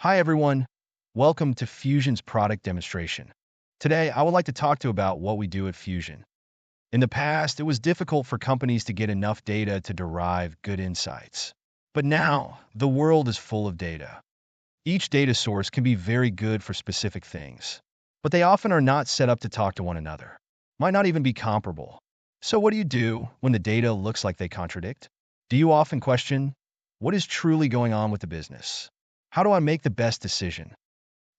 Hi everyone, welcome to Fusion's product demonstration. Today, I would like to talk to you about what we do at Fusion. In the past, it was difficult for companies to get enough data to derive good insights. But now, the world is full of data. Each data source can be very good for specific things, but they often are not set up to talk to one another, might not even be comparable. So what do you do when the data looks like they contradict? Do you often question, what is truly going on with the business? How do I make the best decision?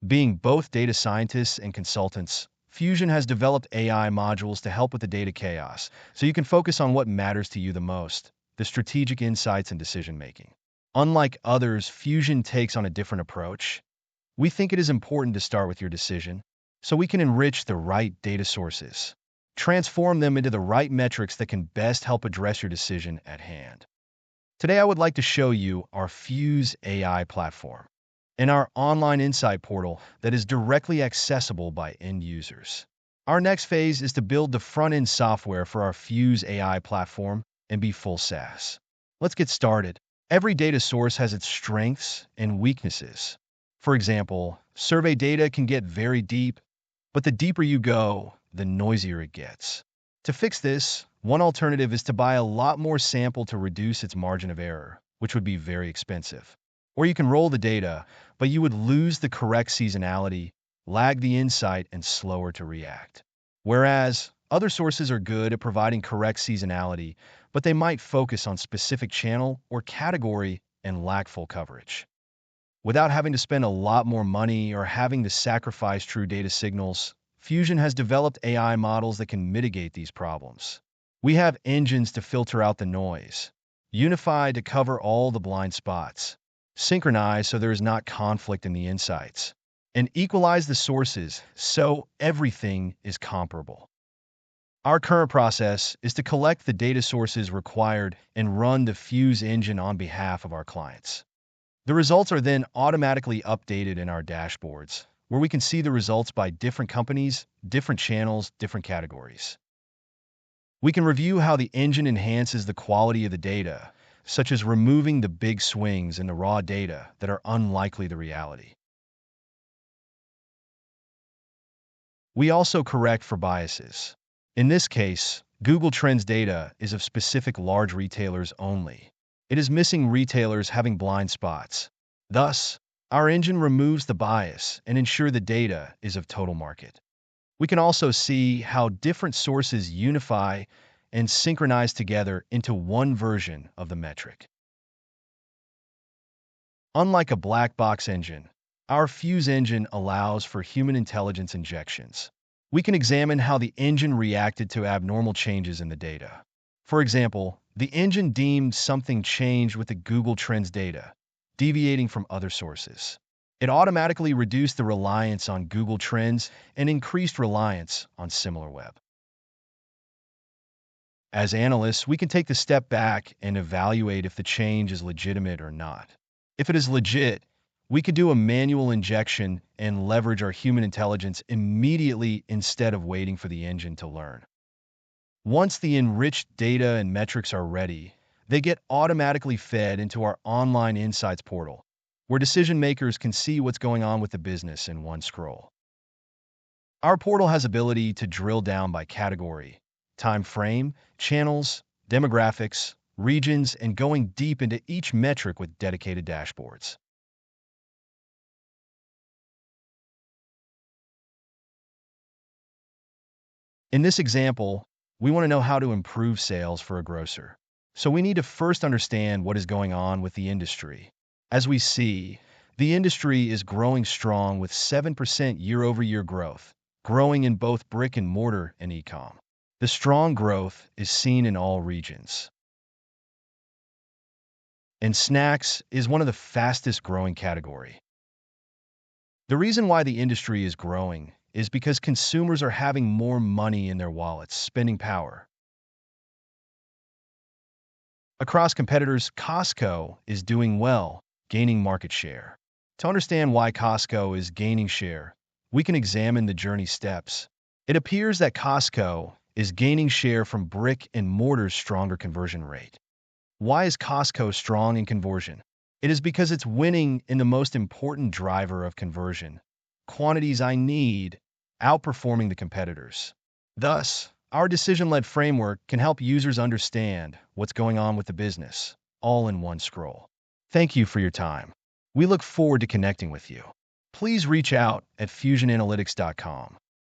Being both data scientists and consultants, Fusion has developed AI modules to help with the data chaos, so you can focus on what matters to you the most, the strategic insights and decision making. Unlike others, Fusion takes on a different approach. We think it is important to start with your decision, so we can enrich the right data sources, transform them into the right metrics that can best help address your decision at hand. Today, I would like to show you our Fuse AI platform and our online insight portal that is directly accessible by end users. Our next phase is to build the front-end software for our Fuse AI platform and be full SaaS. Let's get started. Every data source has its strengths and weaknesses. For example, survey data can get very deep, but the deeper you go, the noisier it gets. To fix this, one alternative is to buy a lot more sample to reduce its margin of error, which would be very expensive. Or you can roll the data, but you would lose the correct seasonality, lag the insight, and slower to react. Whereas, other sources are good at providing correct seasonality, but they might focus on specific channel or category and lack full coverage. Without having to spend a lot more money or having to sacrifice true data signals, Fusion has developed AI models that can mitigate these problems. We have engines to filter out the noise, Unify to cover all the blind spots, Synchronize so there is not conflict in the insights, and equalize the sources so everything is comparable. Our current process is to collect the data sources required and run the Fuse engine on behalf of our clients. The results are then automatically updated in our dashboards, where we can see the results by different companies, different channels, different categories. We can review how the engine enhances the quality of the data, such as removing the big swings in the raw data that are unlikely the reality. We also correct for biases. In this case, Google Trends data is of specific large retailers only. It is missing retailers having blind spots. Thus, our engine removes the bias and ensures the data is of total market. We can also see how different sources unify and synchronize together into one version of the metric. Unlike a black box engine, our Fuse engine allows for human intelligence injections. We can examine how the engine reacted to abnormal changes in the data. For example, the engine deemed something changed with the Google Trends data, deviating from other sources. It automatically reduced the reliance on Google Trends and increased reliance on SimilarWeb. As analysts, we can take the step back and evaluate if the change is legitimate or not. If it is legit, we could do a manual injection and leverage our human intelligence immediately instead of waiting for the engine to learn. Once the enriched data and metrics are ready, they get automatically fed into our online insights portal, where decision makers can see what's going on with the business in one scroll. Our portal has ability to drill down by category, time frame, channels, demographics, regions, and going deep into each metric with dedicated dashboards. In this example, we want to know how to improve sales for a grocer. So we need to first understand what is going on with the industry. As we see, the industry is growing strong with 7% year-over-year growth, growing in both brick and mortar and e-com. The strong growth is seen in all regions. And snacks is one of the fastest growing category. The reason why the industry is growing is because consumers are having more money in their wallets, spending power. Across competitors, Costco is doing well, gaining market share. To understand why Costco is gaining share, we can examine the journey steps. It appears that Costco is gaining share from brick and mortar's stronger conversion rate. Why is Costco strong in conversion? It is because it's winning in the most important driver of conversion, quantities I need, outperforming the competitors. Thus, our decision-led framework can help users understand what's going on with the business, all in one scroll. Thank you for your time. We look forward to connecting with you. Please reach out at fusionanalytics.com.